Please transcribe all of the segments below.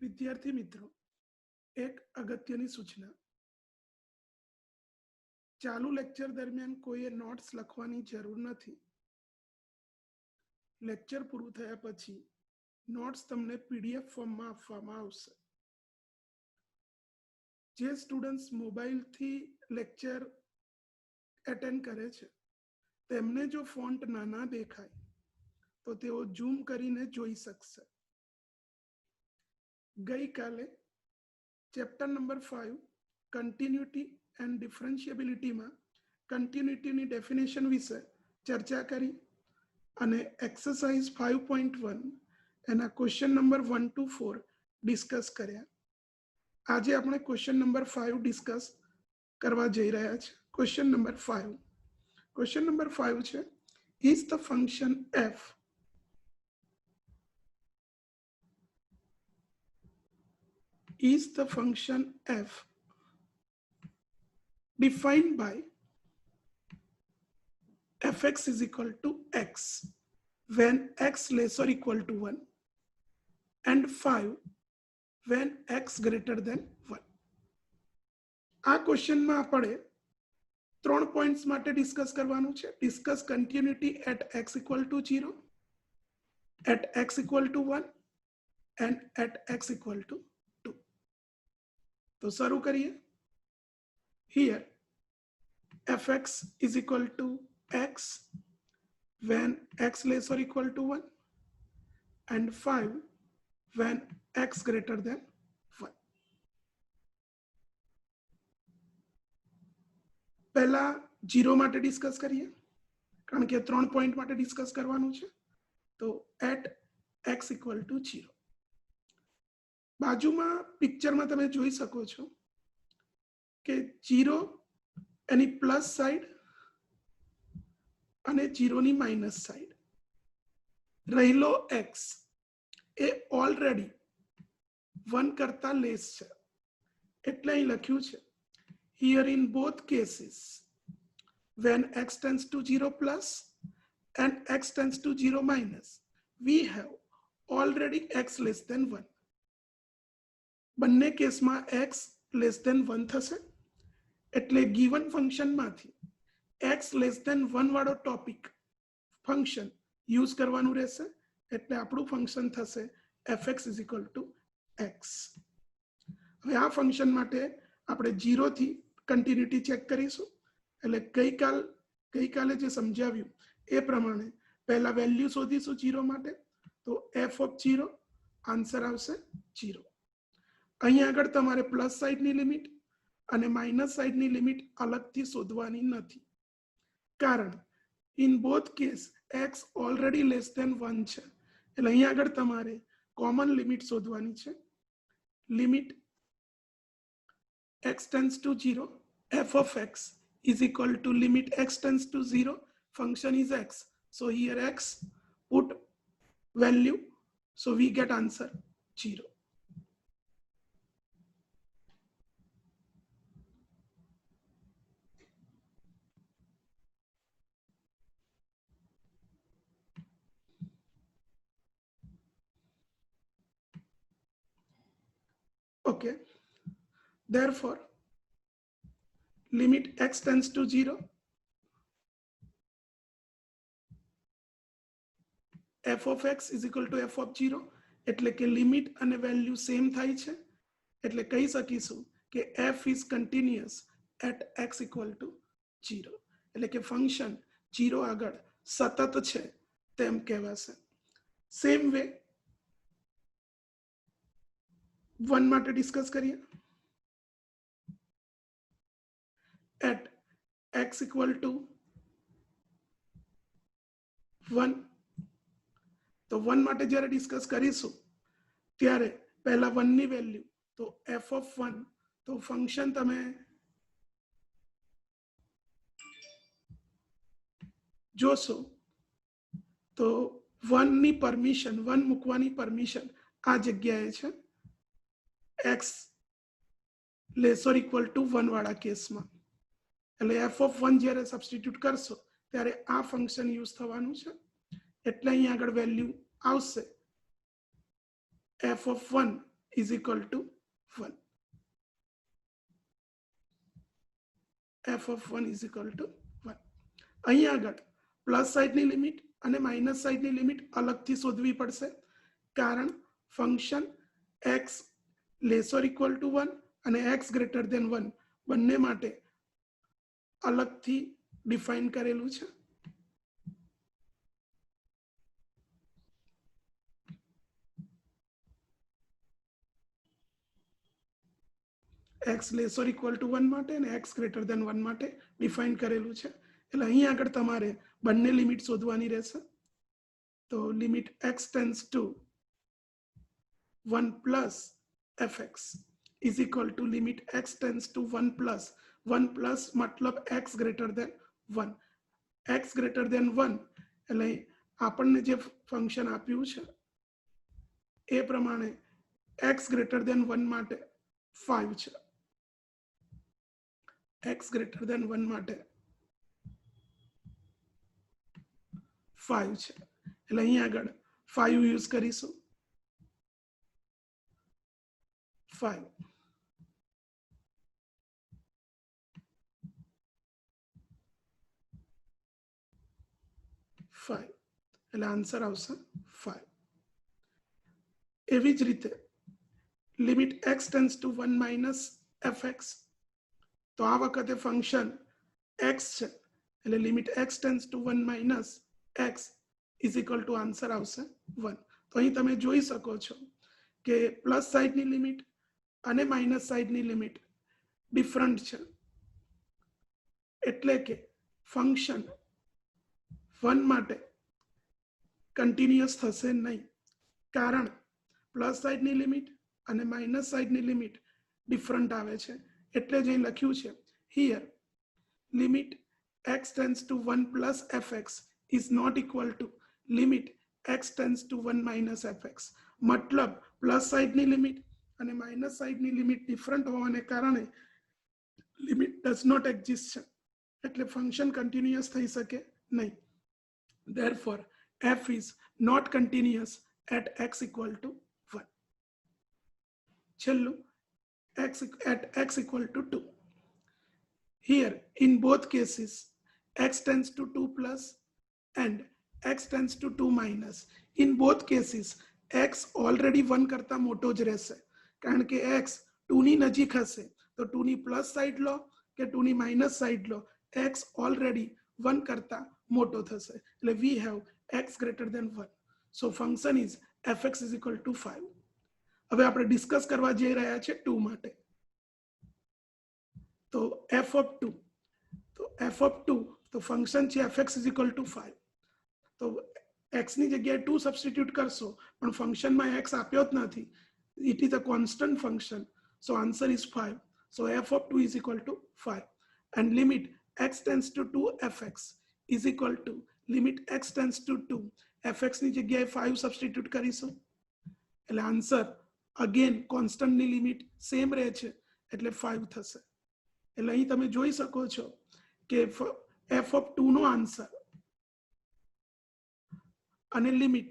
विद्यार्थी मित्रों, एक अगत्यनी सूचना। चालू लेक्चर दरमियान कोई नोट्स लखवानी जरूर नहीं। लेक्चर पूરું થયા પછી નોટ્સ તમને પીડીએફ ફોર્મમાં આપવામાં આવશે। જે સ્ટુડન્ટ્સ મોબાઈલથી લેક્ચર એટેન્ડ કરે છે તેમને જો ફોન્ટ નાના દેખાય તો તેઓ ઝૂમ કરીને જોઈ શકશે। ગઈકાલે ચેપ્ટર નંબર 5 કન્ટિન્યુટી એન્ડ ડિફરન્શિએબિલિટીમાં કન્ટિન્યુટીની ડેફિનેશન વિશે ચર્ચા કરી અને एक्सरसाइज 5.1 એના ક્વેશ્ચન નંબર 1 to 4 ડિસ્કસ કર્યા। આજે આપણે ક્વેશ્ચન નંબર 5 ડિસ્કસ કરવા જઈ રહ્યા છે। ક્વેશ્ચન નંબર 5 છે is the function f defined by fx is equal to x when x less or equal to 1 and 5 when x greater than 1। આ ક્વેશ્ચનમાં આપણે ત્રણ પોઈન્ટ્સ માટે ડિસ્કસ કરવાનું છે। Discuss continuity at x equal to 0, at x equal to 1 and at x equal to 2। તો શરૂ કરીએ। here fx is equal to x when x less or equal to 1 and 5 when x greater than 1। पहला 0 માટે discuss કરીએ કારણ કે 3 point માટે discuss કરવાનું છે। તો at x equal to 0 બાજુમાં પિક્ચરમાં તમે જોઈ શકો છો કે 0 એની પ્લસ સાઈડ અને 0 ની માઇનસ સાઈડ। રહેલો x એ ઓલરેડી 1 કરતા લેસ છે એટલે અહીં લખ્યું છે here in both cases when x tends to 0 plus and x tends to 0 minus we have already x less than 1। બંને કેસમાં x less than 1 થશે એટલે given function માંથી x less than 1 વાળો ટોપિક ફંક્શન યુઝ કરવાનું રહેશે એટલે આપણું ફંક્શન થશે fx is equal to x। હવે આ ફંક્શન માટે આપણે 0 થી કન્ટિન્યુટી ચેક કરીશું। એટલે ગઈકાલે જે સમજાવ્યું એ પ્રમાણે પહેલા વેલ્યુ શોધીશું 0 માટે। તો f of 0 આન્સર આવશે 0। અહીં આગળ તમારે પ્લસ સાઈડની લિમિટ અને માઇનસ સાઈડની લિમિટ અલગથી શોધવાની નથી કારણ in both case x already less than 1 છે એટલે અહીં આગળ તમારે કોમન લિમિટ શોધવાની છે। Limit x tends to 0 f of x is equal to limit x tends to 0 function is x, so here x put value, so we get answer 0। okay, therefore limit x tends to 0 f of x is equal to f of 0 એટલે કે limit અને value same થાય છે એટલે કહી શકીશું કે f is continuous at x equal to 0 એટલે કે ફંક્શન 0 આગળ સતત છે તેમ કહેવાશે। સેમ વે 1 માટે ડિસ્કસ કરીએ। at x equal to 1 તો 1 માટે જ્યારે ડિસ્કસ કરીશું ત્યારે પહેલા 1 ની વેલ્યુ તો f of 1 તો ફંક્શન તમે જોશો તો 1 ની પરમિશન 1 મૂકવાની પરમિશન આ જગ્યાએ છે x less or equal to 1 વાળા કેસમાં એટલે f of 1 જ્યારે સબસ્ટિટ્યુટ કરશો ત્યારે આ ફંક્શન યુઝ થવાનું છે એટલે અહીં આગળ વેલ્યુ આવશે f of 1 is equal to 1. f of 1 is equal to 1. અહીં આગળ પ્લસ સાઈડની લિમિટ અને માઇનસ સાઈડની લિમિટ અલગથી શોધવી પડશે, કારણ function x laser equal to 1 અને x ગ્રેટર ધેન 1 બંને માટે અલગથી ડિફાઇન કરેલું છે. x લેસર ઇક્વલ ટુ 1 માટે અને x ગ્રેટર ધેન 1 માટે ડિફાઇન કરેલું છે. એટલે અહીં આગળ તમારે બંને લિમિટ શોધવાની રહેશે. તો limit x tends to 1 plus fx is equal to limit x tends to 1 plus મતલબ x greater than 1. x greater than 1 એટલે આપણને જે ફંક્શન આપ્યું છે એ પ્રમાણે x ગ્રેટર ધેન 1 માટે 5 છે. x ગ્રેટર ધેન 1 માટે 5 છે. એટલે અહીં આગળ 5 યુઝ કરીશું. 5 એટલે આન્સર આવશે 5. એવી જ રીતે limit x tends to 1 minus fx, તો આ વખતે ફંક્શન x છે એટલે limit x tends to 1 minus x is equal to answer આવશે 1. તો અહીં તમે જોઈ શકો છો કે પ્લસ સાઈડની લિમિટ અને માઇનસ સાઈડની લિમિટ ડિફરન્ટ છે, એટલે કે ફંક્શન 1 માટે કન્ટિન્યુઅસ થશે નહીં, કારણ પ્લસ સાઈડની લિમિટ અને માઇનસ સાઈડની લિમિટ ડિફરન્ટ આવે છે. એટલે જ અહીં લખ્યું છે here limit x tends to 1 plus fx is not equal to limit x tends to 1 minus fx. મતલબ પ્લસ સાઈડની લિમિટ અને માઇનસ સાઈડની લિમિટ ડિફરન્ટ હોવાને કારણે લિમિટ ડઝ નોટ એક્ઝિસ્ટ છે, એટલે ફંક્શન કન્ટિન્યુઅસ થઈ શકે નહીં. Therefore f is not continuous at x equal to 1. છેલ્લું at x equal to 2. Here in both cases x tends to 2 plus and x tends to 2 minus. In both cases x already 1 કરતા મોટો જ રહેશે, કારણ કે x 2 ની નજીક હશે તો 2 ની પ્લસ સાઈડ લો કે 2 ની માઇનસ સાઈડ લો, x already 1 કરતા મોટો થશે. એટલે we have x greater than 1. So function is fx is equal to 5. હવે આપણે ડિસ્કસ કરવા જઈ રહ્યા છે 2 માટે. તો f of 2, તો f of 2 તો ફંક્શન છે fx is equal to 5. તો x ની જગ્યાએ 2 સબસ્ટિટ્યુટ કરશો, પણ ફંક્શનમાં x આપ્યો જ નથી. It is a constant function, so answer is 5. So f of 2 is equal to 5 and limit x tends to 2 fx is equal to limit x tends to 2 fx ની જગ્યાએ 5 સબસ્ટિટ્યુટ કરીશું, એટલે આન્સર અગેન કોન્સ્ટન્ટની લિમિટ સેમ રહે છે એટલે 5 થશે. એટલે અહીં તમે જોઈ શકો છો કે f of 2 નો આન્સર અને લિમિટ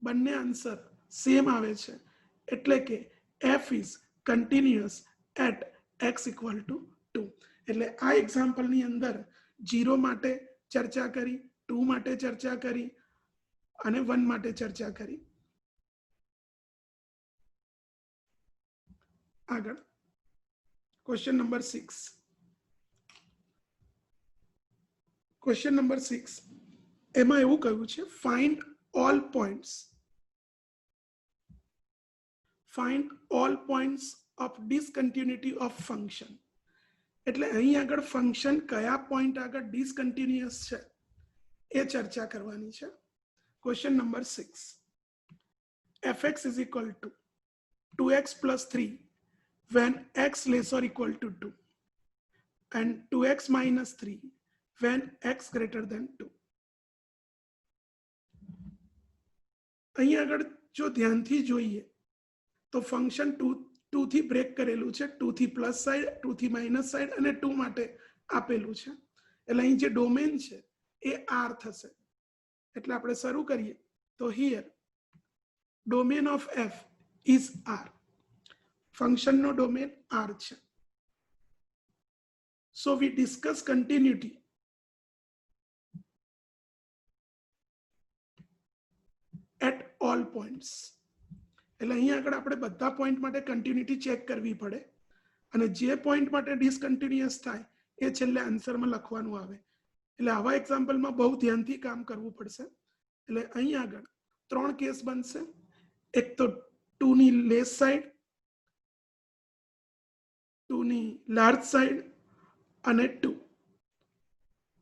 બંને આન્સર સેમ આવે છે, એટલે કે f is continuous at x equal to 2. એટલે આ એક્ઝામ્પલની અંદર 0 માટે ચર્ચા કરી, 2 માટે ચર્ચા કરી અને 1 માટે ચર્ચા કરી. આગળ ક્વેશ્ચન નંબર 6. ક્વેશ્ચન નંબર 6 એમાં એવું કહ્યું છે find all points of discontinuity of function. એટલે અહીં આગળ ફંક્શન કયા પોઈન્ટ આગળ ડિસકન્ટિન્યુઅસ છે એ ચર્ચા કરવાની છે. Question number 6. fx is equal to 2x plus 3 when x less or equal to 2 and 2x minus 3 when x greater than 2. અહીં આગળ જો ધ્યાનથી જોઈએ તો ફંક્શન 2 થી બ્રેક કરેલું છે, 2 થી પ્લસ સાઈડ, 2 થી માઇનસ સાઈડ અને 2 માટે આપેલું છે. એટલે અહીં જે ડોમેન છે એ r થશે. એટલે આપણે શરૂ કરીએ તો here domain of f is r. ફંક્શનનો ડોમેન R છે. So we discuss continuity at all points. એટલે અહીંયા આગળ આપણે બધા પોઈન્ટ માટે કન્ટિન્યુટી ચેક કરવી પડે અને જે પોઈન્ટ માટે ડિસકન્ટિન્યુઅસ થાય એ છેલ્લે આન્સરમાં લખવાનું આવે. એટલે આવા એક્ઝામ્પલમાં બહુ ધ્યાનથી કામ કરવું પડશે. એટલે અહીંયા આગળ 3 કેસ બનશે. એક તો 2 ની લેસ સાઈડ, 2 ની લાર્જ સાઈડ અને 2.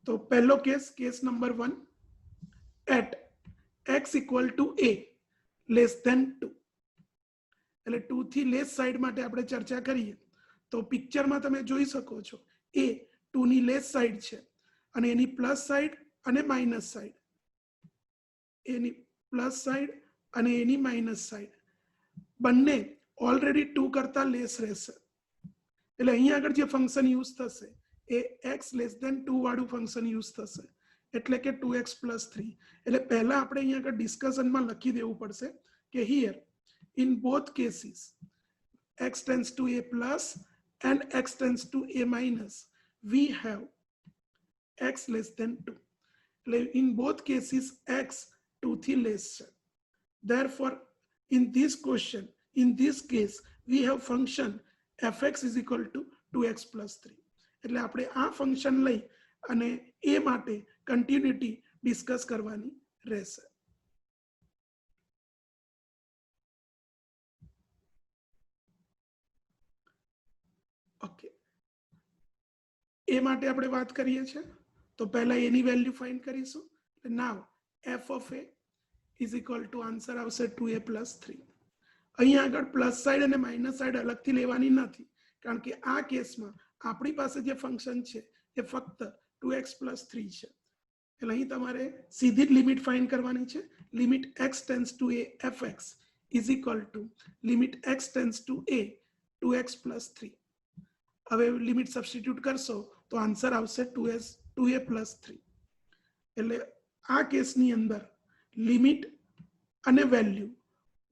તો પહેલો case number 1 at x equal to a less than 2. એટલે 2 થી લેસ સાઈડ માટે આપણે ચર્ચા કરીએ તો પિક્ચરમાં તમે જોઈ શકો છો એ 2 ની લેસ સાઈડ છે અને એની પ્લસ સાઈડ અને માઇનસ સાઈડ, એની પ્લસ સાઈડ અને એની માઇનસ સાઈડ બંને ઓલરેડી 2 કરતા લેસ રહેશે. એટલે અહીંયા આગળ જે ફંક્શન યુઝ થશે એ x લેસ ધેન 2 વાળું ફંક્શન યુઝ થશે, એટલે કે 2x પ્લસ 3. એટલે પહેલા આપણે અહીંયા આગળ ડિસ્કશનમાં લખી દેવું પડશે કે here in both cases x tends to a plus and x tends to a minus, we have x less than 2. In both cases x 2 થી less છે. Therefore in this question, in this case we have function fx is equal to 2x plus 3. એટલે આપણે આ function લઈ અને એ માટે continuity discuss કરવાની રહેશે. ઓકે, એ માટે આપણે વાત કરીએ છીએ તો પહેલા એની વેલ્યુ ફાઇન્ડ કરીશું. નાવ f of a is equal to answer આવશે 2a plus 3. અહીંયા આગળ પ્લસ સાઈડ અને માઇનસ સાઈડ અલગથી લેવાની નથી કારણ કે આ કેસમાં આપણી પાસે જે ફંક્શન છે એ ફક્ત 2x plus 3 છે. એટલે અહીં તમારે સીધી જ લિમિટ ફાઇન્ડ કરવાની છે. Limit x tends to a fx is equal to limit x tends to a 2x plus 3. હવે લિમિટ સબસ્ટિટ્યુટ કરશો તો આન્સર આવશે 2a plus 3. એટલે આ કેસની અંદર લિમિટ અને વેલ્યુ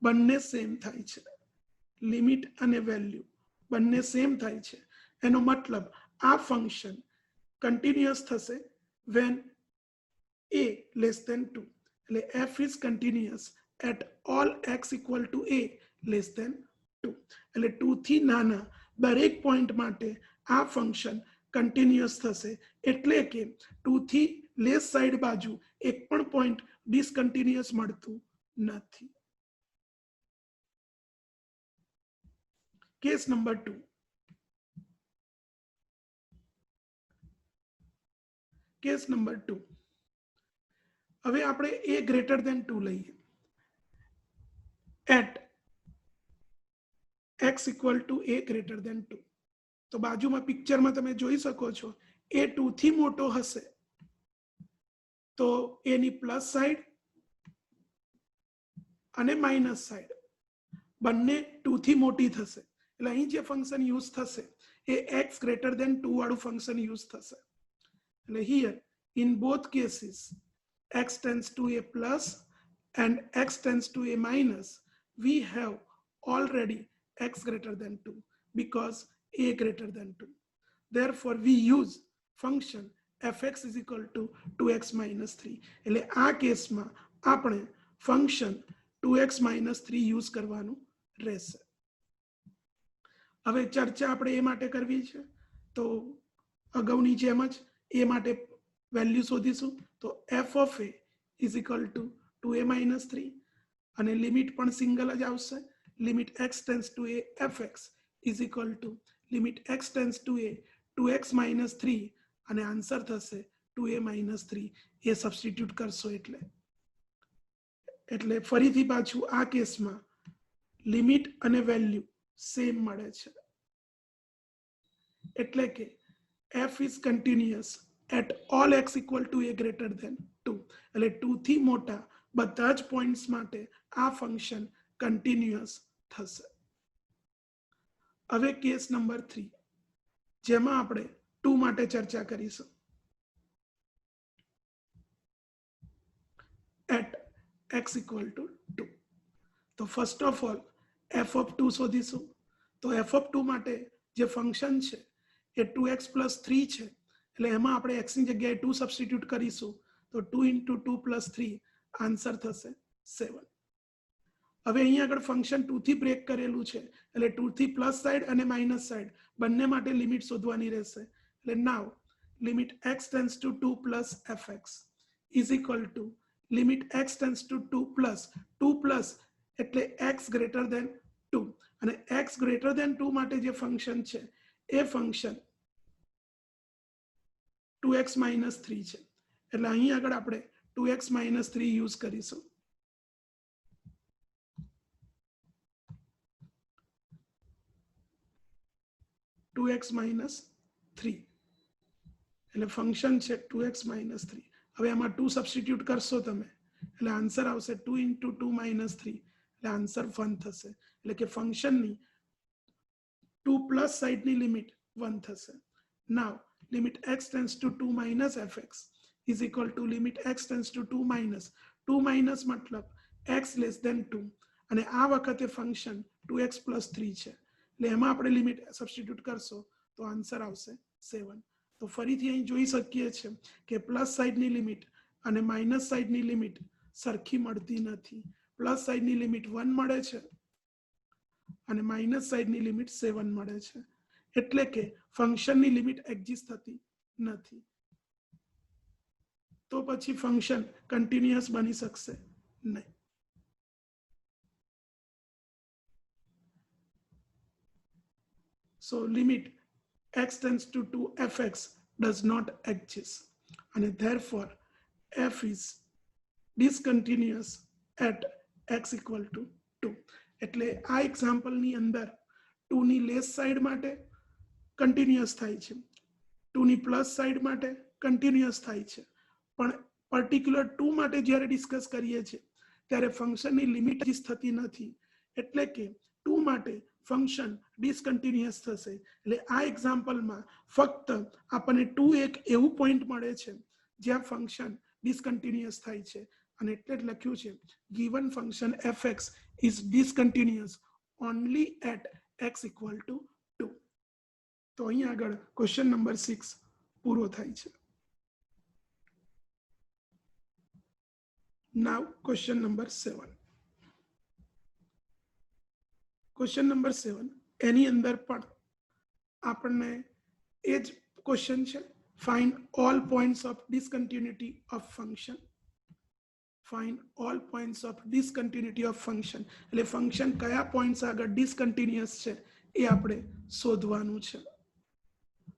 બંને સેમ થાય છે. લિમિટ અને વેલ્યુ બંને સેમ થાય છે. એનો મતલબ આ ફંક્શન કન્ટિન્યુઅસ થશે when a less than 2. એટલે f is continuous at all x equal to a less than 2. એટલે 2 થી નાના દરેક પોઈન્ટ માટે આ ફંક્શન કન્ટિન્યુઅસ થશે, એટલે કે 2 થી લેસ સાઈડ બાજુ એક પણ પોઈન્ટ ડિસકન્ટિન્યુઅસ મળતું નથી. Case number 2. Case number 2. હવે આપણે a ગ્રેટર ધેન 2 લઈએ. At x equal to a greater than 2. તો બાજુમાં પિક્ચરમાં તમે જોઈ શકો છો એ 2 થી મોટો હશે તો એની પ્લસ સાઈડ અને માઇનસ સાઈડ બંને 2 થી મોટી થશે. એટલે અહીં જે ફંક્શન યુઝ થશે એ x ગ્રેટર ધેન 2 વાળું ફંક્શન યુઝ થશે. એટલે here in both cases x tends to a plus and x tends to a minus, we have already x greater than 2 because a greater than 2. Therefore we use function fx is equal to 2x minus 3. એટલે આ કેસમાં આપણે function 2x minus 3 use કરવાનું રહેશે. હવે ચર્ચા આપણે એ માટે કરવી છે તો અગાઉની જેમ જ એ માટે વેલ્યુ શોધીશું. તો f of a is equal to 2a minus 3 અને લિમિટ પણ સિંગલ જ આવશે. Limit x tends to a fx is equal to limit x tends to a 2x minus 3 અને આન્સર થશે 2a minus 3. એ સબસ્ટિટ્યુટ કરશો એટલે ફરીથી પાછું આ કેસમાં લિમિટ અને વેલ્યુ સેમ મળે છે. એટલે કે f is continuous at all x equal to a greater than 2. એટલે 2 થી મોટા બધા જ પોઈન્ટ્સ માટે આ ફંક્શન કન્ટિન્યુઅસ થશે. હવે કેસ નંબર 3 જેમાં આપણે 2 માટે ચર્ચા કરીશું. at x equal to 2. તો first of all f of 2 શોધીશું. તો એફ ઓફ 2 માટે જે ફંક્શન છે એ 2x + 3 છે, એટલે એમાં આપણે x ની જગ્યાએ 2 સબસ્ટિટ્યુટ કરીશું તો 2 × 2 + 3 આન્સર થશે 7. હવે અહીંયા આગળ ફંક્શન 2 થી બ્રેક કરેલું છે, એટલે 2 થી પ્લસ સાઈડ અને માઇનસ સાઈડ બંને માટે લિમિટ શોધવાની રહેશે. એટલે now limit x tends to 2 + fx is equal to limit x tends to 2 plus એટલે x ગ્રેટર ધેન 2, અને x ગ્રેટર ધેન 2 માટે જે ફંક્શન છે એ ફંક્શન 2x - 3 છે, એટલે અહીં આગળ આપણે 2x - 3 યુઝ કરીશું. x - 3 એટલે ફંક્શન છે 2x - 3. હવે આમાં 2 સબસ્ટિટ્યુટ કરશો તમે એટલે આન્સર આવશે 2 × 2 - 3, એટલે આન્સર 1 થશે. એટલે કે ફંક્શનની 2 પ્લસ સાઈડની લિમિટ 1 થશે. Now limit x tends to 2 - fx is equal to limit x tends to 2 minus મતલબ x લેસ ધેન 2, અને આ વખતે ફંક્શન 2x + 3 છે, એટલે એમાં આપણે લિમિટ સબસ્ટિટ્યુટ કરશો તો આન્સર આવશે 7. તો ફરીથી અહીં જોઈ શકીએ છીએ કે પ્લસ સાઈડની લિમિટ અને માઇનસ સાઈડની લિમિટ સરખી મળતી નથી. પ્લસ સાઈડની લિમિટ 1 મળે છે અને માઇનસ સાઈડની લિમિટ 7 મળે છે, એટલે કે ફંક્શનની લિમિટ એક્ઝિસ્ટ થતી નથી. તો પછી ફંક્શન કન્ટિન્યુઅસ બની શકશે નહીં. So limit x tends to 2 fx does not exist, and therefore f is discontinuous at x equal to 2. એટલે આ એક્ઝામ્પલ ની અંદર 2 ની લેસ સાઈડ માટે કન્ટિન્યુઅસ થાય છે, 2 ની પ્લસ સાઈડ માટે કન્ટિન્યુઅસ થાય છે, પણ પર્ટિક્યુલર 2 માટે જ્યારે ડિસ્કસ કરીએ છીએ ત્યારે ફંક્શનની લિમિટ થતી નથી, એટલે કે 2 માટે ફંક્શન ડિસકન્ટિન્યુઅસ થશે. એટલે આ એક્ઝામ્પલમાં ફક્ત આપણને 2 એક એવું પોઈન્ટ મળે છે જ્યાં ફંક્શન ડિસકન્ટિન્યુઅસ થાય છે, અને એટલે જ લખ્યું છે given function fx is discontinuous only at x equal to 2. તો અહીં આગળ ક્વેશ્ચન નંબર 6 પૂરો થાય છે. Now question number 7. Question number 7 એની અંદર પણ આપણને એ જ ક્વેશ્ચન છે, find all points of discontinuity of function. Find all points of discontinuity of function એટલે ફંક્શન કયા પોઈન્ટ્સ આગળ ડિસકન્ટિન્યુઅસ છે એ આપણે શોધવાનું છે.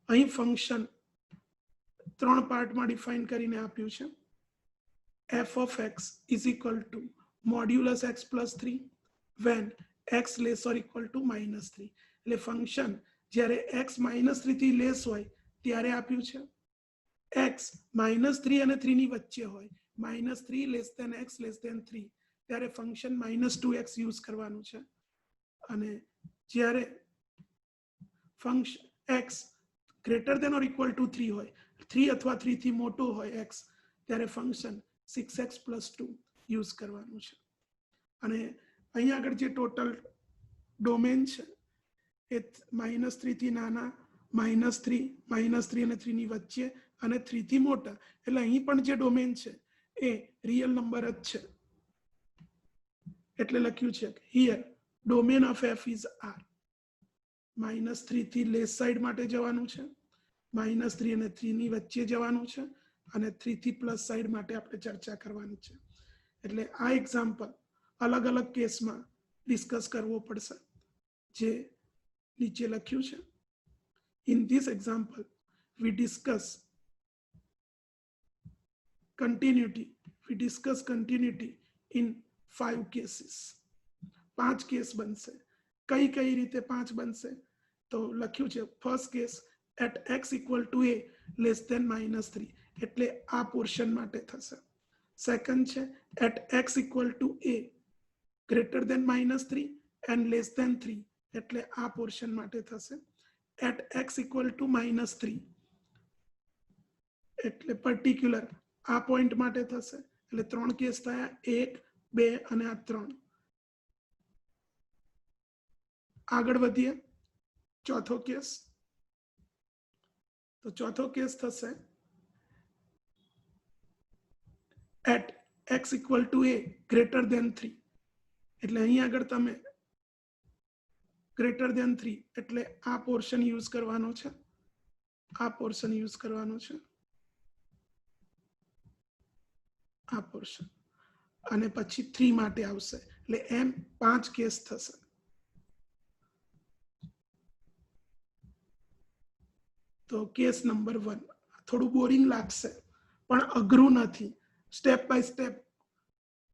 અહીં ફંક્શન 3 પાર્ટમાં ડિફાઇન કરીને આપ્યું છે. f of x is equal to modulus x + 3 when x less or equal to -3. એટલે ફંક્શન જ્યારે x -3 થી લેસ હોય ત્યારે આપ્યું છે. x -3 અને 3 ની વચ્ચે હોય, -3 less than x less than 3, ત્યારે ફંક્શન -2x યુઝ કરવાનું છે, અને જ્યારે function x greater than or equal to 3 હોય, 3 અથવા 3 થી મોટું હોય x, ત્યારે ફંક્શન 6x + 2 યુઝ કરવાનું છે. અને અહીંયા આગળ જે ટોટલ ડોમેન છે એ -3 થી નાના, -3 અને 3 ની વચ્ચે અને 3 થી મોટા, એટલે અહીં પણ જે ડોમેન છે એ રિયલ નંબર જ છે, એટલે લખ્યું છે here domain of f is r. -3 થી લેસ સાઈડ માટે જવાનું છે, -3 અને 3 ની વચ્ચે જવાનું છે, અને 3 થી પ્લસ સાઈડ માટે આપણે ચર્ચા કરવાની છે. એટલે આ એક્ઝામ્પલ અલગ અલગ કેસમાં ડિસ્કસ કરવો પડશે, જે નીચે લખ્યું છે. In this example we discuss continuity in 5 cases. 5 case બનશે. કઈ રીતે 5 બનશે તો લખ્યું છે first case at x equal to a less than -3, એટલે આ પોર્શન માટે થશે. સેકન્ડ છે at x equal to a greater than -3 and less than 3, એટલે આ પોર્શન માટે થશે. at x equal to -3 એટલે પર્ટિક્યુલર આ પોઈન્ટ માટે થશે. એટલે 3 કેસ થયા, 1, 2 અને આ 3. આગળ વધીએ ચોથો કેસ, તો ચોથો કેસ થશે at x equal to a greater than 3. એટલે અહીં આગળ તમે ગ્રેટર દેન 3 એટલે આ પોર્શન યુઝ કરવાનો છે, આ પોર્શન યુઝ કરવાનો છે, આ પોર્શન, અને પછી 3 માટે આવશે. એટલે એમ 5 કેસ થશે. તો કેસ નંબર 1 થોડું બોરિંગ લાગશે પણ અઘરું નથી. Step by step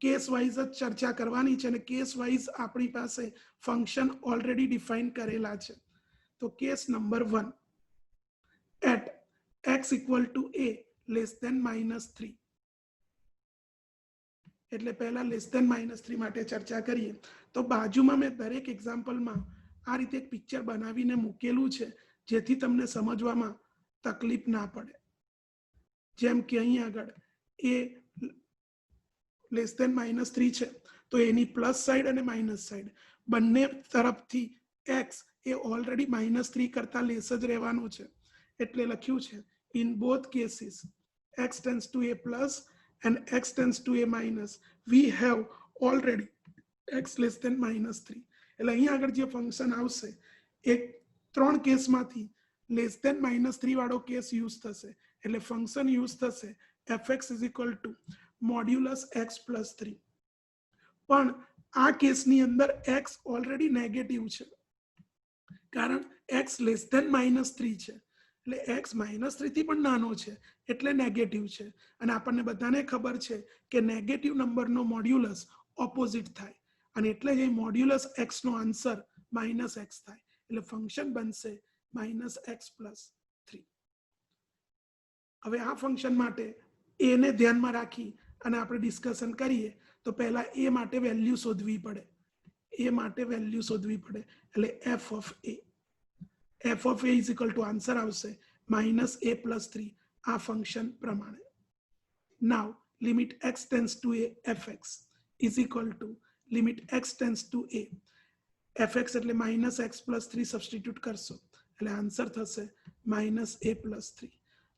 case wise જ ચર્ચા કરવાની છે અને કેસ વાઇઝ આપણી પાસે ફંક્શન ઓલરેડી ડિફાઇન કરેલા છે. તો case number 1 at x equal to a less than -3. એટલે પહેલા લેસ દેન -3 માટે ચર્ચા કરીએ. તો બાજુમાં મેં દરેક એક્ઝામ્પલમાં આ રીતે એક પિક્ચર બનાવીને મૂકેલું છે જેથી તમને સમજવામાં તકલીફ ના પડે. જેમ કે અહીં આગળ એ લેસ દેન -3 છે તો એની પ્લસ સાઈડ અને માઇનસ સાઈડ બંને તરફથી x એ ઓલરેડી -3 કરતા લેસ જ રહેવાનો છે. એટલે લખ્યું છે in both cases x tends to a plus and x tends to a minus, we have already x less than -3. એટલે અહીં આગળ જે ફંક્શન આવશે એક 3 કેસમાંથી લેસ દેન -3 વાળો કેસ યુઝ થશે. એટલે ફંક્શન યુઝ થશે fx is equal to modulus x plus 3. પણ આ કેસની અંદર x ઓલરેડી નેગેટિવ છે કારણ x લેસ દેન -3 છે. એટલે x -3 થી પણ નાનો છે એટલે નેગેટિવ છે. અને આપણને બધાને ખબર છે કે નેગેટિવ નંબરનો મોડ્યુલસ ઓપોઝિટ થાય અને એટલે જ મોડ્યુલસ x નો આન્સર -x થાય. એટલે ફંક્શન બનશે -x પ્લસ 3. હવે આ ફંક્શન માટે a ને ધ્યાનમાં રાખી અને આપણે ડિસ્કશન કરીએ તો પહેલા a માટે વેલ્યુ શોધવી પડે. a માટે વેલ્યુ શોધવી પડે એટલે f of a is equal to answer આવશે -a plus 3 આ ફંક્શન પ્રમાણે. Now limit x tends to a fx is equal to limit x tends to a fx એટલે -x plus 3 સબસ્ટિટ્યુટ કરશો એટલે આન્સર થશે -a plus 3.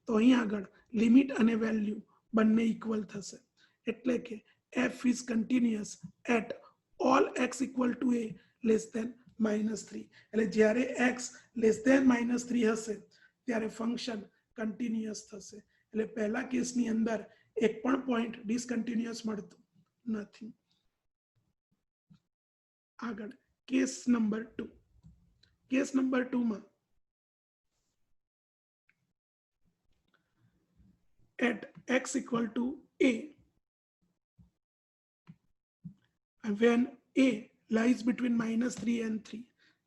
તો અહીં આગળ લિમિટ અને વેલ્યુ બંને ઇક્વલ થશે એટલે કે f is continuous at all x equal to a less than -3. એટલે જ્યારે x લેસ દેન -3 હશે ત્યારે ફંક્શન કન્ટિન્યુઅસ થશે. એટલે પહેલા કેસની અંદર એક પણ પોઈન્ટ ડિસકન્ટિન્યુઅસ મળતું નથી. આગળ કેસ નંબર 2. કેસ નંબર 2 માં at x equal to a when a lies between -3 and 3.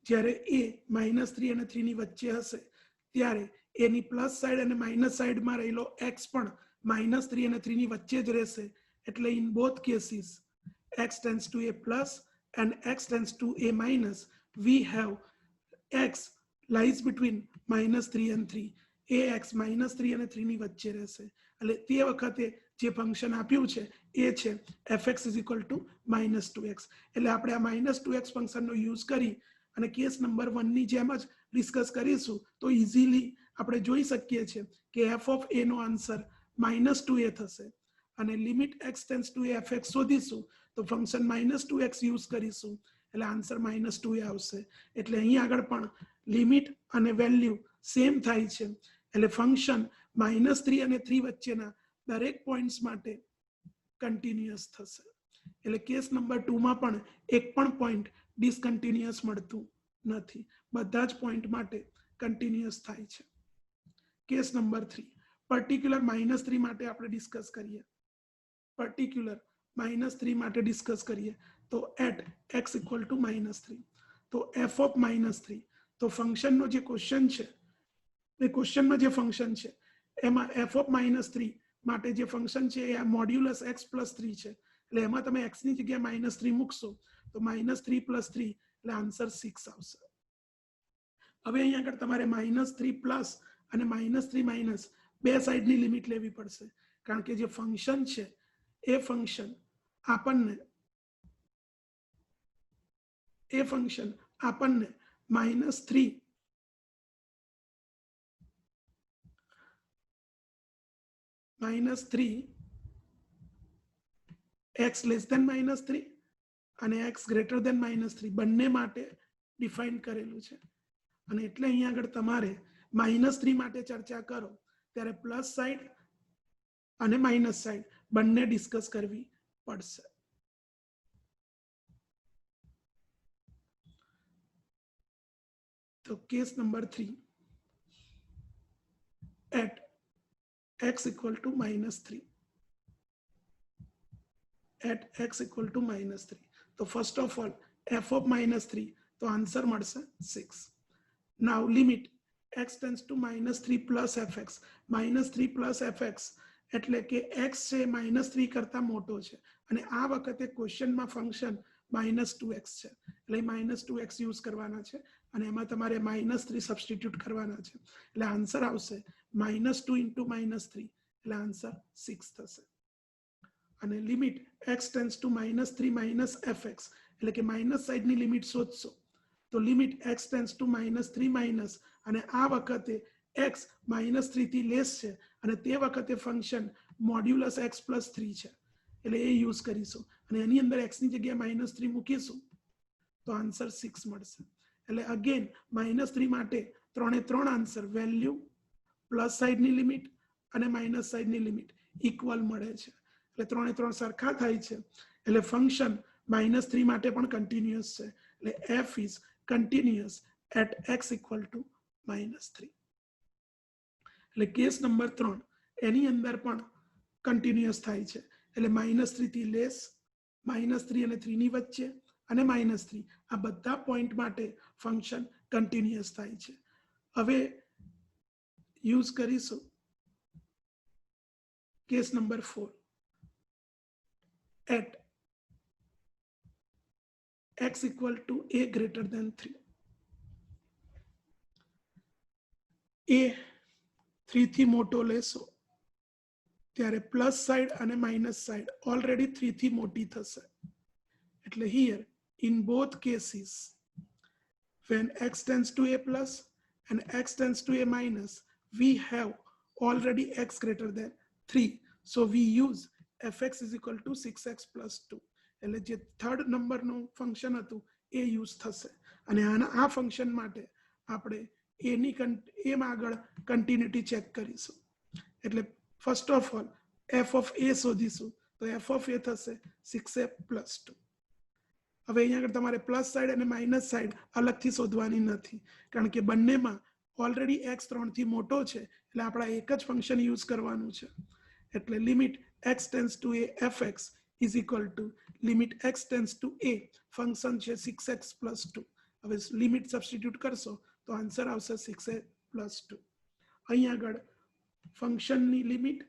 જ્યારે a -3 અને 3 ની વચ્ચે હશે ત્યારે એની પ્લસ સાઈડ અને માઇનસ સાઈડમાં રહેલો x પણ -3 અને 3 ની વચ્ચે જ રહેશે. એટલે in both cases x tends to a plus and x tends to a minus, we have x lies between -3 and 3. A x -3 અને 3 ની વચ્ચે રહેશે. એટલે તે વખતે જે ફંક્શન આપ્યું છે એ છે fx is equal to -2x. એટલે આપણે આ -2x ફંક્શનનો યુઝ કરી અને કેસ નંબર 1 ની જેમ જ ડિસ્કસ કરીશું તો ઇઝીલી આપણે જોઈ શકીએ છીએ કે f ઓફ a નો આન્સર -2a થશે અને limit x tends to a fx શોધીશું તો ફંક્શન -2x યુઝ કરીશું એટલે આન્સર -2a આવશે. એટલે અહીં આગળ પણ લિમિટ અને વેલ્યુ સેમ થાય છે એટલે ફંક્શન -3 અને 3 વચ્ચેના દરેક પોઈન્ટ્સ માટે કન્ટિન્યુઅસ થશે. એટલે કેસ નંબર 2 માં પણ એક પણ પોઈન્ટ ડિસકન્ટિન્યુઅસ મળતું નથી, બધા જ પોઈન્ટ માટે કન્ટિન્યુઅસ થાય છે. કેસ નંબર 3 પર્ટિક્યુલર -3 માટે આપણે ડિસ્કસ કરીએ. પર્ટિક્યુલર -3 માટે ડિસ્કસ કરીએ તો એટ x ઇક્વલ ટુ -3. તો f ઓફ -3 તો ફંક્શનનો જે ક્વેશ્ચન છે એ ક્વેશ્ચનમાં જે ફંક્શન છે એમાં f ઓફ -3 માટે જે ફંક્શન છે એ મોડ્યુલસ x પ્લસ 3 છે. એટલે એમાં તમે x ની જગ્યાએ -3 મૂકશો તો -3 પ્લસ 3 એટલે આન્સર 6 આવશે. હવે અહીં આગળ તમારે -3 પ્લસ અને -3 માઇનસ બે સાઈડની લિમિટ લેવી પડશે કારણ કે જે ફંક્શન છે એ ફંક્શન આપણને -3 -3 x લેસ ધેન -3 અને x ગ્રેટર ધેન -3 બંને માટે ડિફાઇન કરેલું છે અને એટલે અહીંયા આગળ તમારે -3 માટે ચર્ચા કરો ત્યારે પ્લસ સાઈડ અને માઇનસ સાઈડ બંને ડિસ્કસ કરવી પડશે. તો case number 3 at x equal to -3 at x equal to -3 તો first of all f of -3 તો આન્સર મળશે 6. નાઉ limit x tends to -3 plus fx -3 plus fx એટલે કે x છે -3 કરતા મોટો છે અને આ વખતે ક્વેશ્ચનમાં ફંક્શન -2x છે એટલે -2x યુઝ કરવાના છે અને એમાં તમારે -3 સબસ્ટિટ્યુટ કરવાના છે એટલે આન્સર આવશે -2 into -3 એટલે આન્સર 6 થશે. અને limit x tends to -3 minus fx એટલે કે માઇનસ સાઈડની લિમિટ શોધશો તો limit x tends to -3 minus અને આ વખતે x -3 થી લેસ છે અને તે વખતે ફંક્શન મોડ્યુલસ x + 3 છે એટલે એ યુઝ કરીશું અને એની અંદર x ની જગ્યાએ -3 મૂકીશું તો આન્સર 6 મળશે. એટલે અગેન -3 માટે 3 એ 3 આન્સર વેલ્યુ પ્લસ સાઈડની લિમિટ અને માઇનસ સાઈડની લિમિટ ઇક્વલ મળે છે એટલે 3 એ 3 સરખા થાય છે એટલે ફંક્શન -3 માટે પણ કન્ટિન્યુઅસ છે એટલે f is continuous at x equal to -3. એટલે કેસ નંબર 3 એની અંદર પણ કન્ટિન્યુઅસ થાય છે એટલે -3 થી લેસ -3 અને 3 ની વચ્ચે અને -3 આ બધા પોઈન્ટ માટે ફંક્શન કન્ટિન્યુઅસ થાય છે. હવે યુઝ કરીશું case number 4 at x equal to a greater than 3 a 3 થી મોટો લેશો ત્યારે પ્લસ સાઈડ અને માઇનસ સાઈડ ઓલરેડી 3 થી મોટી થશે એટલે here in both cases when x tends to a plus and x tends to a minus we have already x greater than 3 so we use fx is equal to 6x plus 2 એટલે જે third નંબરનું function હતું એ use થશે અને આ function માટે આપણે એમ આગળ કન્ટિન્યુટી ચેક કરીશું એટલે first of all f of a શોધીશું તો f of a થશે 6a plus 2. હવે અહીંયા આગળ તમારે પ્લસ સાઈડ અને માઇનસ સાઈડ અલગથી શોધવાની નથી કારણ કે બંનેમાં ઓલરેડી x 3 થી મોટો છે એટલે આપણે એક જ ફંક્શન યુઝ કરવાનું છે એટલે limit x tends to a fx is equal to limit x tends to a function છે 6x plus 2 હવે લિમિટ સબસ્ટિટ્યુટ કરશો તો આન્સર આવશે 6a plus 2. અહીં આગળ ફંક્શનની લિમિટ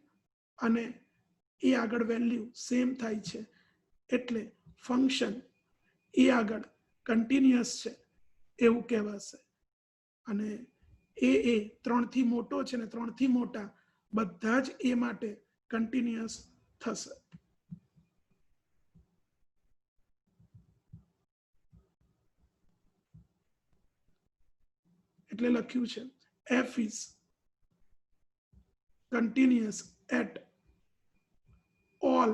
અને એ આગળ વેલ્યુ સેમ થાય છે એટલે ફંક્શન એ આગળ કન્ટિન્યુઅસ છે એવું કહેવાશે અને એ 3 થી મોટો છે ને 3 થી મોટા બધા જ એ માટે કન્ટિન્યુઅસ થશે. એટલે લખ્યું છે f is continuous at all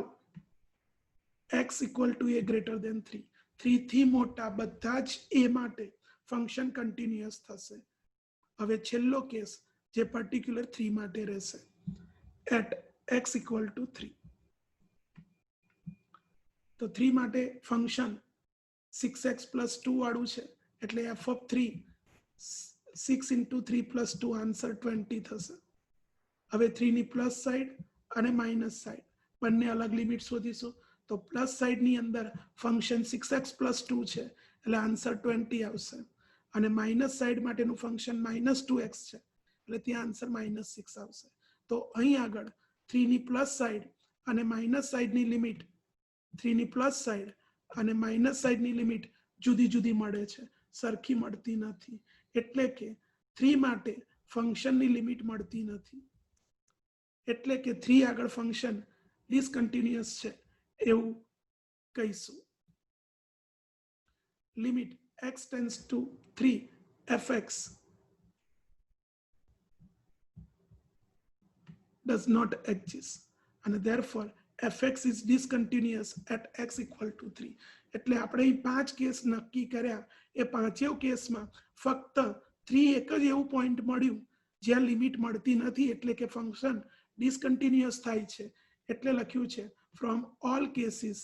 x equal to a greater than 3 3 થી મોટા બધા જ a માટે ફંક્શન કન્ટિન્યુઅસ થશે. હવે છેલ્લો કેસ જે પર્ટિક્યુલર 3 માટે રહેશે at x equal to 3 તો 3 માટે ફંક્શન 6x plus 2 વાળું છે એટલે f of 3 6 into 3 plus 2 answer 20 થશે. હવે 3 ની પ્લસ સાઈડ અને માઇનસ સાઈડ બંને અલગ લિમિટ શોધીશું તો પ્લસ સાઈડની અંદર ફંક્શન 6x plus 2 છે એટલે આન્સર 20 આવશે અને માઇનસ સાઈડ માટેનું ફંક્શન -2x છે એટલે ત્યાં આન્સર -6 આવશે. તો અહીં આગળ 3 ની પ્લસ સાઈડ અને માઇનસ સાઈડની લિમિટ 3 ની પ્લસ સાઈડ અને માઇનસ સાઈડની લિમિટ જુદી જુદી મળે છે સરખી મળતી નથી એટલે કે 3 માટે ફંક્શનની લિમિટ મળતી નથી એટલે કે 3 આગળ ફંક્શન ડિસકન્ટિન્યુઅસ છે એવું કહીશું. Limit x tends to 3 fx does not exist and therefore fx is discontinuous at x equal to 3. એટલે આપણે અહીં 5 કેસ નક્કી કર્યા. એ પાંચેય કેસમાં ફક્ત 3 એક જ એવું પોઈન્ટ મળ્યું જ્યાં લિમિટ મળતી નથી, એટલે કે ફંક્શન ડિસકન્ટિન્યુઅસ થાય છે. એટલે લખ્યું છે from all cases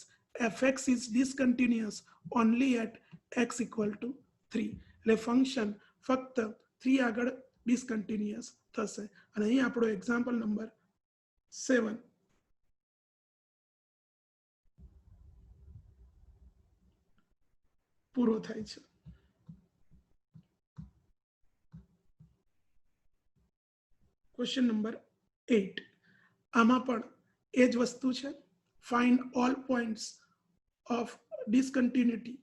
fx is discontinuous only at x equal to 3. એટલે ફંક્શન ફક્ત 3 આગળ ડિસકન્ટિન્યુઅસ થશે. અને અહીં આપણો એક્ઝામ્પલ નંબર 7 પૂરો થાય છે. Question number 8. આમાં પણ એ જ વસ્તુ છે. Find all points of discontinuity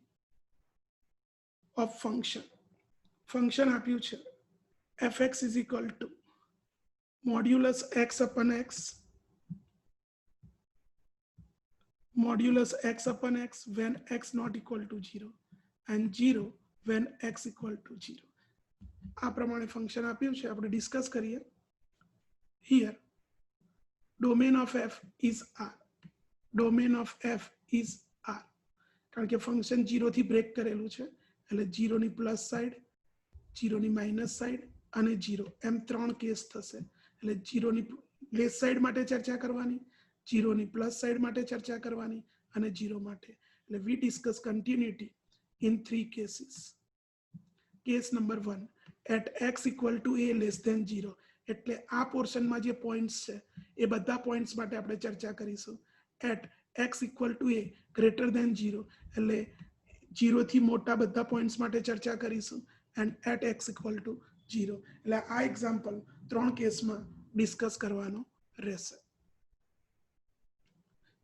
of function. Function આપ્યું છે fx is equal to modulus x upon x modulus x upon x when x not equal to 0 and 0 when x equal to 0. આ પ્રમાણે ફંક્શન આપ્યું છે. આપણે discuss કરીએ. here domain of f is r. domain of f is r કારણ કે function 0 થી break કરેલું છે એટલે 0 ની પ્લસ સાઈડ, 0 ની માઇનસ સાઈડ અને 0 એમ ત્રણ કેસ થશે. એટલે 0 ની લેસ સાઈડ માટે ચર્ચા કરવાની, 0 ની પ્લસ સાઈડ માટે ચર્ચા કરવાની અને 0 માટે. એટલે we discuss continuity in 3 cases. Case number 1 at x equal to a less than 0. એટલે આ પોર્શનમાં જે પોઈન્ટ્સ છે એ બધા પોઈન્ટ્સ માટે આપણે ચર્ચા કરીશું. at x equal to a greater than 0 એટલે 0 થી મોટા બધા પોઈન્ટ્સ માટે ચર્ચા કરીશું. and at x equal to 0 એટલે આ એક્ઝામ્પલ ત્રણ કેસમાં ડિસ્કસ કરવાનો રહેશે.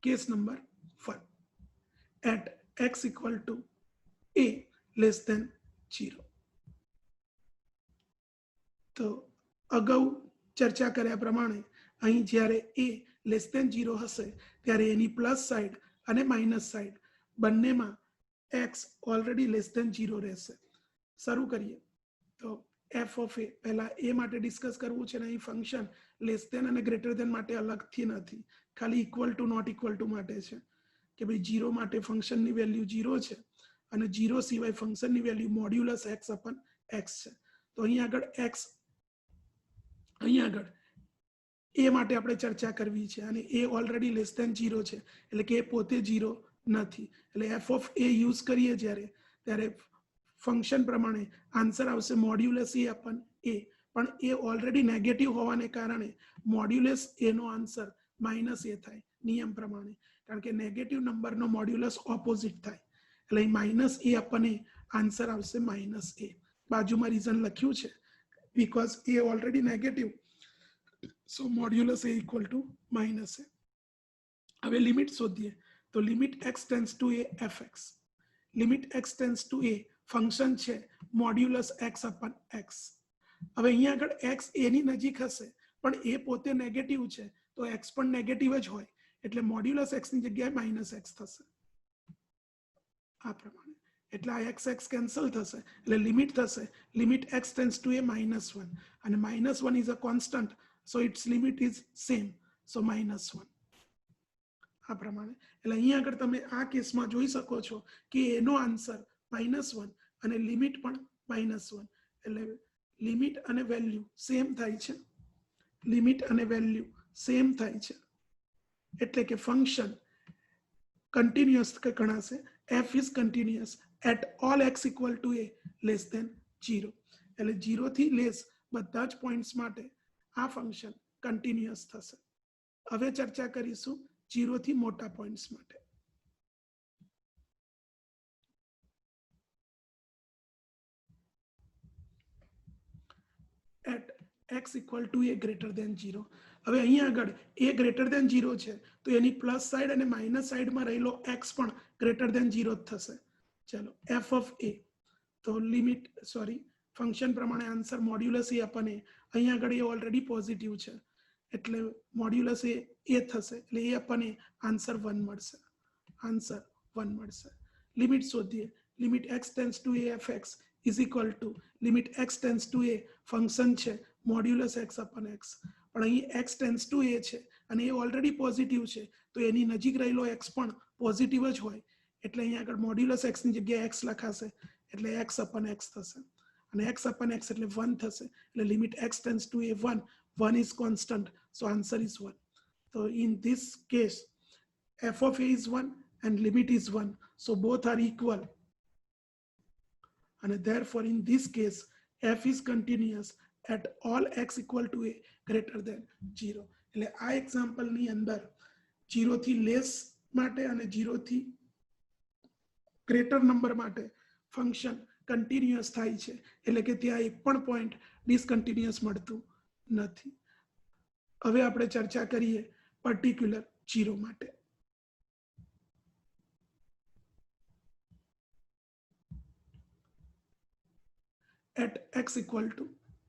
Case number 1 at x equal to a less than 0. તો અગાઉ ચર્ચા કર્યા પ્રમાણે અહીં જ્યારે a લેસ દેન 0 હશે ત્યારે એની પ્લસ સાઈડ અને માઇનસ સાઈડ બંનેમાં x ઓલરેડી લેસ દેન 0 રહેશે. શરૂ કરીએ તો f of a પહેલા a માટે ડિસ્કસ કરવું છે. અહીં ફંક્શન લેસ દેન અને ગ્રેટર દેન માટે અલગથી નથી, ખાલી equal to not equal to માટે છે કે ભાઈ 0 માટે ફંક્શનની વેલ્યુ 0 છે અને 0 સિવાય ફંક્શનની value modulus x upon x છે. તો અહીં આગળ a માટે આપણે ચર્ચા કરવી છે અને a ઓલરેડી લેસ દેન 0 છે એટલે કે એ પોતે 0 નથી. એટલે f of a યુઝ કરીએ ત્યારે ફંક્શન પ્રમાણે આન્સર આવશે મોડ્યુલસ a upon a. પણ a ઓલરેડી નેગેટિવ હોવાને કારણે મોડ્યુલસ a નો આન્સર માઇનસ a થાય નિયમ પ્રમાણે, કારણ કે નેગેટિવ નંબરનો મોડ્યુલસ ઓપોઝિટ થાય. એટલે minus a upon a answer આવશે માઇનસ a. બાજુમાં રીઝન લખ્યું છે because a already negative, so modulus a equal to minus a. હવે લિમિટ શોધીએ તો limit x tends to a fx. Limit x tends to a function છે modulus x upon x. હવે અહીંયા આગળ x a ની નજીક હશે પણ a પોતે નેગેટિવ છે તો x પણ નેગેટિવ જ હોય એટલે મોડ્યુલસ x ની જગ્યાએ માઇનસ x થશે. આ પ્રમાણે એટલે આ x કેન્સલ થશે એટલે લિમિટ થશે limit x tends to a -1 અને -1 is a constant, so its limit is same, so -1. આ પ્રમાણે એટલે અહીંયા આગળ તમે આ કેસમાં જોઈ શકો છો કે એનો આન્સર -1 અને લિમિટ પણ -1 એટલે લિમિટ અને વેલ્યુ સેમ થાય છે. લિમિટ અને વેલ્યુ સેમ થાય છે એટલે કે ફંક્શન કન્ટિન્યુઅસ ગણાશે. f is continuous at all x equal to a less than 0. એટલે 0 થી લેસ બધા જ પોઈન્ટ્સ માટે આ ફંક્શન કન્ટિન્યુઅસ થશે. હવે ચર્ચા કરીશું 0 થી મોટા પોઈન્ટ્સ માટે. at x equal to a greater than 0. હવે અહીંયા આગળ a greater than 0 છે તો એની પ્લસ સાઈડ અને માઇનસ સાઈડમાં રહેલો x પણ greater than 0 થશે. ચલો f of a તો લિમિટ ફંક્શન પ્રમાણે answer modulus a upon a. અહીંયા આગળ એ ઓલરેડી પોઝિટિવ છે એટલે મોડ્યુલસ a થશે એટલે a upon a આન્સર 1 મળશે. આન્સર 1 મળશે. લિમિટ શોધીએ. Limit x tends to a fx is equal to limit x tends to a function છે મોડ્યુલસ x upon x. પણ અહીં x ટેન્ડ્સ ટુ a છે અને એ ઓલરેડી પોઝિટિવ છે, તો એની નજીક રહેલો x પણ પોઝિટિવ જ હોય, એટલે અહીં આગળ મોડ્યુલસ x ની જગ્યાએ x લખાશે, એટલે x upon x થશે, અને x upon x એટલે 1 થશે, એટલે limit x tends to a 1 is constant, so answer is 1. So in this case f of a is 1 and limit is 1, so both are equal, and therefore in this case f is continuous at all x equal to a greater than 0. એટલે આ example ની અંદર 0 થી less માટે અને 0 થી greater number માટે function continuous થાય છે, એટલે કે ત્યાં એક પણ પોઈન્ટ ડિસકન્ટિન્યુઅસ મળતું નથી. હવે આપણે ચર્ચા કરીએ પર્ટિક્યુલર 0 માટે. at x equal to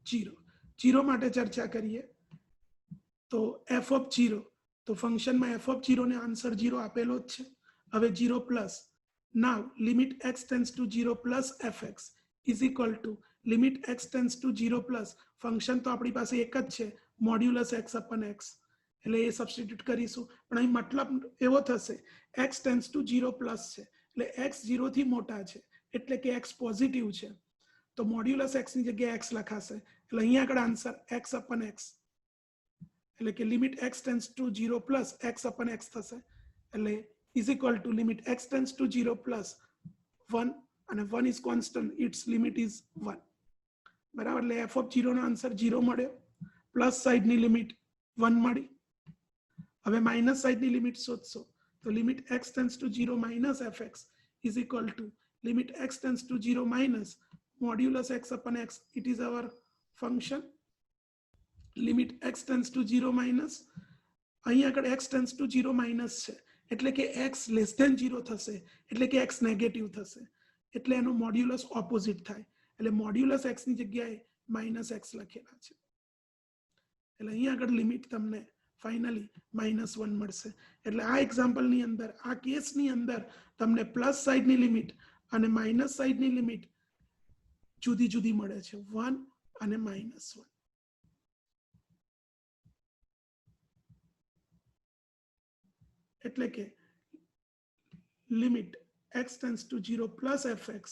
0. 0 માટે ચર્ચા કરીએ તો f of 0, તો ફંક્શનમાં f of 0 ને આન્સર 0 આપેલો જ છે. હવે 0 plus, now limit x tends to 0 plus fx is equal to limit x tends to 0 plus, function તો આપણી પાસે એક જ છે, મોડ્યુલસ x upon x, એટલે એ સબસ્ટિટ્યુટ કરીશું, પણ અહીં મતલબ એવો થશે x tends to 0 plus છે, એટલે x 0 થી મોટા છે, એટલે કે x પોઝિટિવ છે, તો મોડ્યુલસ x ની જગ્યાએ x લખાશે, એટલે અહીં આગળ આન્સર x upon x, એટલે કે limit x tends to 0 plus x upon x થશે, એટલે is equal to limit x tends to 0 plus 1, અને 1 is constant, its limit is 1. બરાબર, એટલે f of 0 નો આન્સર 0 મળ્યો, પ્લસ સાઈડની લિમિટ 1 મળી. હવે માઇનસ સાઈડની લિમિટ શોધશો, તો limit x tends to 0 minus fx is equal to limit x tends to 0 minus modulus x upon x, it is our function. limit x tends to 0 minus, અહીં આગળ x tends to 0 minus છે, એટલે કે x less than 0 થશે, એટલે કે x negative થશે, એટલે એનો મોડ્યુલસ ઓપોઝિટ થાય, એટલે મોડ્યુલસ x ની જગ્યાએ માઇનસ x લખેલા છે, એટલે અહીં આગળ લિમિટ તમને ફાઇનલી -1 મળશે. એટલે આ એક્ઝામ્પલની અંદર, આ કેસની અંદર તમને પ્લસ સાઈડની લિમિટ અને માઇનસ સાઈડની લિમિટ જુદી જુદી મળે છે, 1 અને -1. એટલે કે limit x tends to 0 plus fx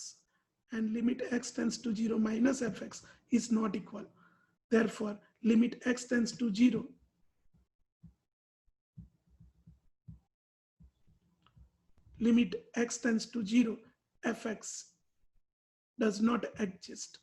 and limit x tends to 0 minus fx is not equal. Therefore, limit x tends to 0 limit x tends to 0 fx does not exist.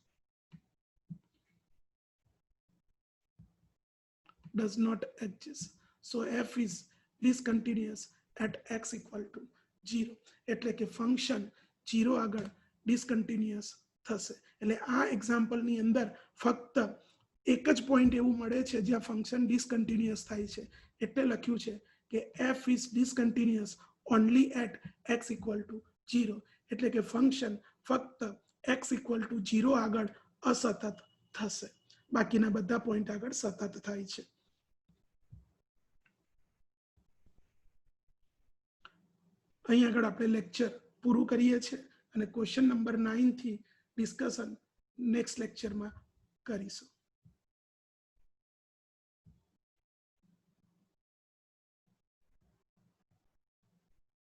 Does not exist. So f is discontinuous at x equal to 0. એટલે કે function 0 આગળ discontinuous થશે. એટલે આ એક્ઝામ્પલની અંદર ફક્ત એક જ પોઈન્ટ એવું મળે છે જ્યાં ફંક્શન ડિસકન્ટિન્યુઅસ થાય છે, એટલે લખ્યું છે કે f is discontinuous only at x equal to 0. એટલે કે ફંક્શન ફક્ત x equal to 0 આગળ અસતત થશે, બાકીના બધા પોઈન્ટ આગળ સતત થાય છે. અહીં આગળ આપણે લેક્ચર પૂરું કરીએ છીએ અને ક્વેશ્ચન નંબર 9 થી ડિસ્કશન નેક્સ્ટ લેક્ચરમાં કરીશું.